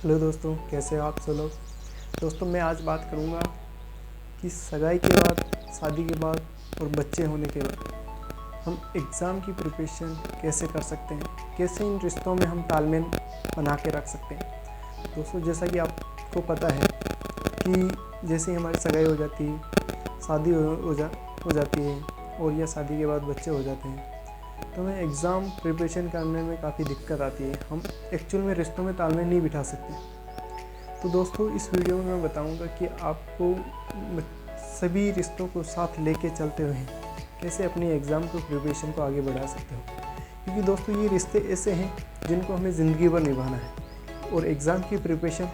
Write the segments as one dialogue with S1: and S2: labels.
S1: Hello दोस्तों, कैसे हो आप सब लोग। दोस्तों मैं आज बात करूंगा कि सगाई के बाद, शादी के बाद और बच्चे होने के बाद हम एग्ज़ाम की प्रिपरेशन कैसे कर सकते हैं, कैसे इन रिश्तों में हम तालमेल बना के रख सकते हैं। दोस्तों जैसा कि आपको पता है कि जैसे ही हमारी सगाई हो जाती है, शादी हो जाती है और या शादी के बाद बच्चे हो जाते हैं, तो हमें एग्ज़ाम प्रिपरेशन करने में काफ़ी दिक्कत आती है। हम एक्चुअल में रिश्तों में तालमेल नहीं बिठा सकते। तो दोस्तों इस वीडियो में मैं बताऊंगा कि आपको सभी रिश्तों को साथ लेके चलते हुए कैसे अपनी एग्ज़ाम को प्रिपरेशन को आगे बढ़ा सकते हो। क्योंकि दोस्तों ये रिश्ते ऐसे हैं जिनको हमें ज़िंदगी भर निभाना है और एग्ज़ाम की प्रिपरेशन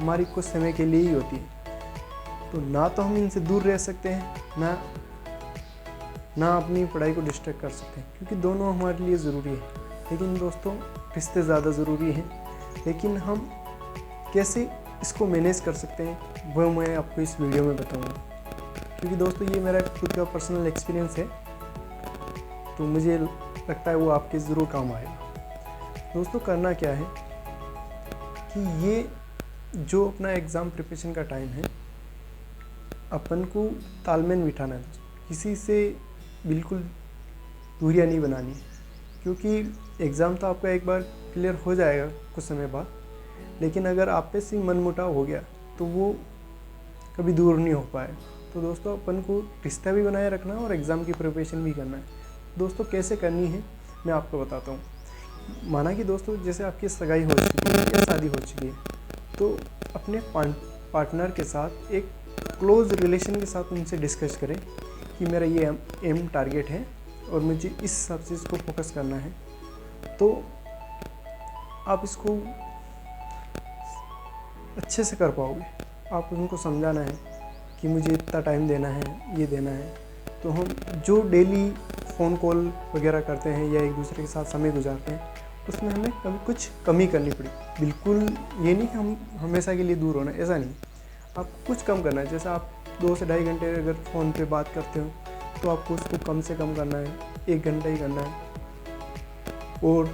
S1: हमारी कुछ समय के लिए ही होती है। तो ना तो हम इनसे दूर रह सकते हैं, ना अपनी पढ़ाई को डिस्ट्रैक्ट कर सकते हैं, क्योंकि दोनों हमारे लिए ज़रूरी है। लेकिन दोस्तों रिश्ते ज़्यादा ज़रूरी हैं। लेकिन हम कैसे इसको मैनेज कर सकते हैं वह मैं आपको इस वीडियो में बताऊंगा। क्योंकि दोस्तों ये मेरा खुद का पर्सनल एक्सपीरियंस है, तो मुझे लगता है वो आपके ज़रूर काम आएगा। दोस्तों करना क्या है कि ये जो अपना एग्ज़ाम प्रिपरेशन का टाइम है, अपन को तालमेल बिठाना है। किसी से बिल्कुल दूरियां नहीं बनानी, क्योंकि एग्ज़ाम तो आपका एक बार क्लियर हो जाएगा कुछ समय बाद, लेकिन अगर आप पे से मनमुटाव हो गया तो वो कभी दूर नहीं हो पाए। तो दोस्तों अपन को रिश्ता भी बनाए रखना है और एग्ज़ाम की प्रिपरेशन भी करना है। दोस्तों कैसे करनी है मैं आपको बताता हूँ। माना कि दोस्तों जैसे आपकी सगाई हो चुकी है या शादी हो चुकी है, तो अपने पार्टनर के साथ एक क्लोज रिलेशन के साथ उनसे डिस्कस करें कि मेरा ये एम टारगेट है और मुझे इस हिसाब से इसको फोकस करना है। तो आप इसको अच्छे से कर पाओगे। आप उनको समझाना है कि मुझे इतना टाइम देना है, ये देना है। तो हम जो डेली फ़ोन कॉल वगैरह करते हैं या एक दूसरे के साथ समय गुजारते हैं, उसमें हमें कभी कुछ कमी करनी पड़ी। बिल्कुल ये नहीं कि हम हमेशा के लिए दूर होना, ऐसा नहीं। आपको कुछ कम करना है। जैसे आप 2 से ढाई घंटे अगर फ़ोन पे बात करते हो, तो आपको उसको कम से कम करना है, 1 घंटा ही करना है। और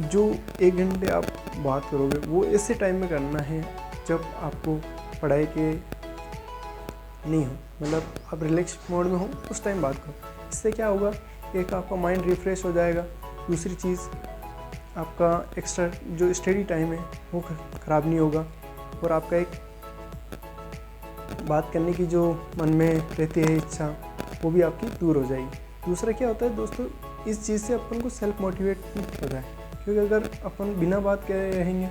S1: जो 1 घंटे आप बात करोगे वो ऐसे टाइम में करना है जब आपको पढ़ाई के नहीं हो, मतलब आप रिलैक्स मोड में हो, उस टाइम बात करो। इससे क्या होगा, एक आपका माइंड रिफ़्रेश हो जाएगा। दूसरी चीज़, आपका एक्स्ट्रा जो स्टडी टाइम है वो ख़राब नहीं होगा, और आपका एक बात करने की जो मन में रहती है इच्छा, वो भी आपकी दूर हो जाएगी। दूसरा क्या होता है दोस्तों, इस चीज़ से अपन को सेल्फ मोटिवेट होता है। क्योंकि अगर अपन बिना बात करे रहेंगे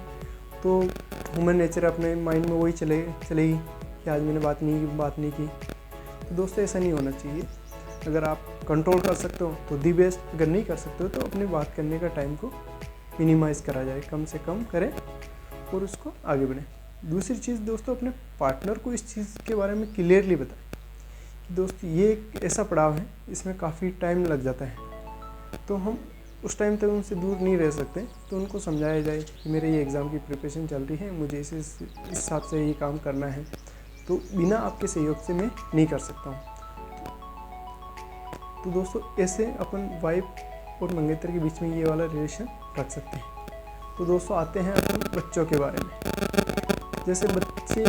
S1: तो ह्यूमन नेचर अपने माइंड में वही चलेगी कि आज मैंने बात नहीं की। तो दोस्तों ऐसा नहीं होना चाहिए। अगर आप कंट्रोल कर सकते हो तो दी बेस्ट, अगर नहीं कर सकते हो तो अपनी बात करने का टाइम को मिनिमाइज़ करा जाए, कम से कम करें और उसको आगे बढ़ें। दूसरी चीज़ दोस्तों, अपने पार्टनर को इस चीज़ के बारे में क्लियरली बताएं कि दोस्त ये एक ऐसा पड़ाव है, इसमें काफ़ी टाइम लग जाता है, तो हम उस टाइम तक उनसे दूर नहीं रह सकते। तो उनको समझाया जाए कि मेरे ये एग्ज़ाम की प्रिपरेशन चल रही है, मुझे इस हिसाब से ये काम करना है, तो बिना आपके सहयोग से मैं नहीं कर सकता हूँ। तो दोस्तों ऐसे अपन वाइफ और मंगेतर के बीच में ये वाला रिलेशन रख सकते हैं। तो दोस्तों आते हैं अपन बच्चों के बारे में। जैसे बच्चे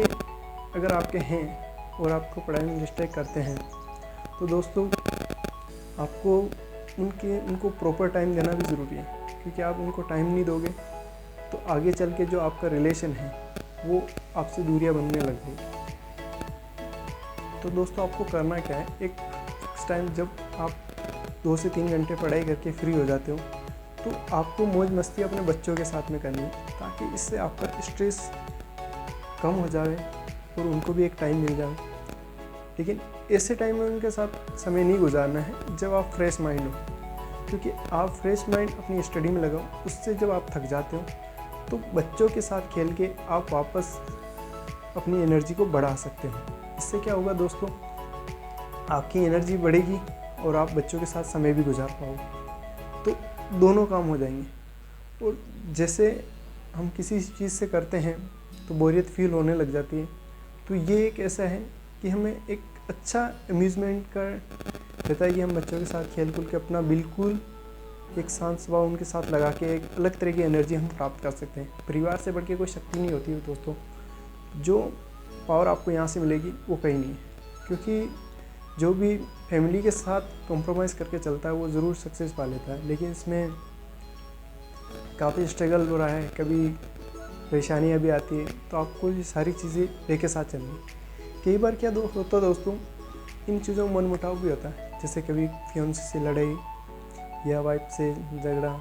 S1: अगर आपके हैं और आपको पढ़ाई में डिस्ट्रैक्ट करते हैं, तो दोस्तों आपको उनको प्रॉपर टाइम देना भी ज़रूरी है। क्योंकि आप उनको टाइम नहीं दोगे तो आगे चल के जो आपका रिलेशन है वो आपसे दूरियां बनने लग जाएगी। तो दोस्तों आपको करना क्या है, एक फिक्स टाइम जब आप 2 से 3 घंटे पढ़ाई करके फ्री हो जाते हो, तो आपको मौज मस्ती अपने बच्चों के साथ में करनी है, ताकि इससे आपका स्ट्रेस कम हो जाए और उनको भी एक टाइम मिल जाए। लेकिन ऐसे टाइम में उनके साथ समय नहीं गुजारना है जब आप फ्रेश माइंड हो, क्योंकि आप फ्रेश माइंड अपनी स्टडी में लगाओ। उससे जब आप थक जाते हो तो बच्चों के साथ खेल के आप वापस अपनी एनर्जी को बढ़ा सकते हो। इससे क्या होगा दोस्तों, आपकी एनर्जी बढ़ेगी और आप बच्चों के साथ समय भी गुजार पाओगे, तो दोनों काम हो जाएंगे। और जैसे हम किसी चीज़ से करते हैं तो बोरियत फील होने लग जाती है, तो ये एक ऐसा है कि हमें एक अच्छा अम्यूज़मेंट का रहता है कि हम बच्चों के साथ खेल कूद के अपना बिल्कुल एक शांत स्वभाव उनके साथ लगा के एक अलग तरह की एनर्जी हम प्राप्त कर सकते हैं। परिवार से बढ़ के कोई शक्ति नहीं होती है दोस्तों। जो पावर आपको यहाँ से मिलेगी वो कहीं नहीं है, क्योंकि जो भी फैमिली के साथ कॉम्प्रोमाइज़ करके चलता है वो ज़रूर सक्सेस पा लेता है, लेकिन इसमें काफ़ी स्ट्रगल हो रहा है, कभी परेशानियाँ भी आती है, तो आपको ये सारी चीज़ें लेके साथ चलनी। कई बार क्या होता है दोस्तों, इन चीज़ों में मनमुटाव भी होता है, जैसे कभी फियांसे से लड़ाई या वाइफ से झगड़ा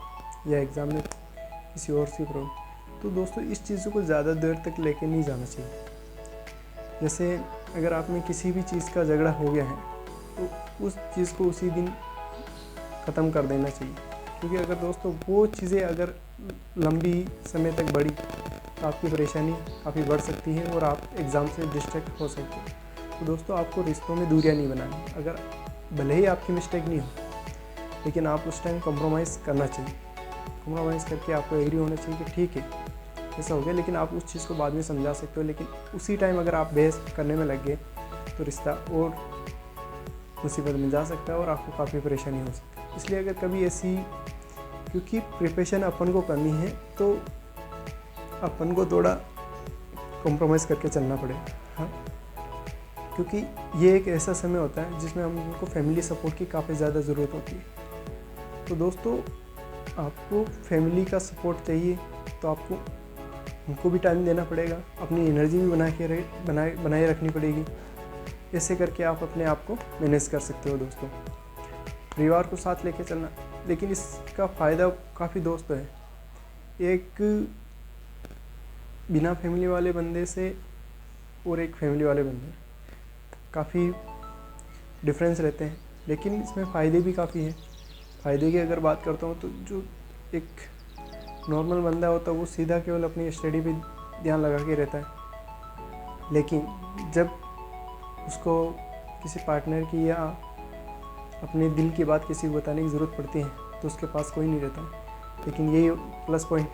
S1: या एग्ज़ाम में किसी और से प्रॉब्लम। तो दोस्तों इस चीज़ों को ज़्यादा देर तक लेके नहीं जाना चाहिए। जैसे अगर आप में किसी भी चीज़ का झगड़ा हो गया है तो उस चीज़ को उसी दिन ख़त्म कर देना चाहिए, क्योंकि अगर दोस्तों वो चीज़ें अगर लंबी समय तक बढ़ी तो आपकी परेशानी काफ़ी बढ़ सकती है और आप एग्ज़ाम से डिस्ट्रैक्ट हो सकते हैं। तो दोस्तों आपको रिश्तों में दूरियां नहीं बनानी। अगर भले ही आपकी मिस्टेक नहीं हो, लेकिन आप उस टाइम कॉम्प्रोमाइज़ करना चाहिए। कॉम्प्रोमाइज़ करके आपको एग्री होना चाहिए कि ठीक है ऐसा हो गया, लेकिन आप उस चीज़ को बाद में समझा सकते हो। लेकिन उसी टाइम अगर आप बहस करने में लग गए तो रिश्ता और मुसीबत में जा सकता है और आपको काफ़ी परेशानी हो सकती है। इसलिए अगर कभी ऐसी, क्योंकि प्रिपरेशन अपन को करनी है तो अपन को थोड़ा कॉम्प्रोमाइज़ करके चलना पड़ेगा। हाँ, क्योंकि ये एक ऐसा समय होता है जिसमें हमको फैमिली सपोर्ट की काफ़ी ज़्यादा ज़रूरत होती है। तो दोस्तों आपको फैमिली का सपोर्ट चाहिए तो आपको उनको भी टाइम देना पड़ेगा, अपनी एनर्जी भी बनाए रखनी पड़ेगी। ऐसे करके आप अपने आप को मैनेज कर सकते हो दोस्तों। परिवार को साथ लेके चलना, लेकिन इसका फ़ायदा काफ़ी दोस्तों है। एक बिना फैमिली वाले बंदे से और एक फैमिली वाले बंदे काफ़ी डिफरेंस रहते हैं, लेकिन इसमें फ़ायदे भी काफ़ी हैं। फ़ायदे की अगर बात करता हूँ तो जो एक नॉर्मल बंदा होता है वो सीधा केवल अपनी स्टडी पे ध्यान लगा के रहता है, लेकिन जब उसको किसी पार्टनर की या अपने दिल की बात किसी को बताने की ज़रूरत पड़ती है तो उसके पास कोई नहीं रहता। लेकिन यही प्लस पॉइंट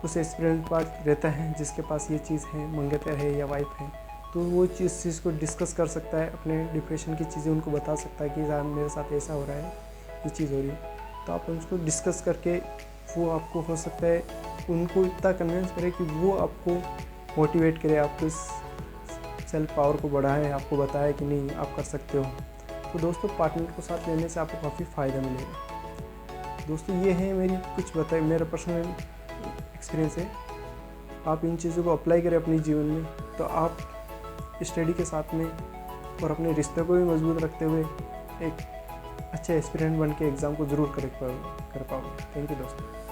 S1: उस एक्सपीरियंस पास रहता है जिसके पास ये चीज़ है, मंगेतर है या वाइफ है, तो वो चीज़ को डिस्कस कर सकता है, अपने डिप्रेशन की चीज़ें उनको बता सकता है कि यार मेरे साथ ऐसा हो रहा है, ये चीज़ हो रही है। तो आप उनको डिस्कस करके वो आपको हो सकता है उनको इतना कन्विंस करे कि वो आपको मोटिवेट करे, आपको इस सेल्फ पावर को बढ़ाए, आपको बताए कि नहीं आप कर सकते हो। तो दोस्तों पार्टनर को साथ लेने से आपको काफ़ी फ़ायदा मिलेगा। दोस्तों ये है मेरी कुछ मेरा पर्सनल एक्सपीरियंस है। आप इन चीज़ों को अप्लाई करें अपने जीवन में तो आप स्टडी के साथ में और अपने रिश्ते को भी मजबूत रखते हुए एक अच्छे एस्पिरेंट बन के एग्ज़ाम को ज़रूर कर पाओगे। थैंक यू दोस्तों।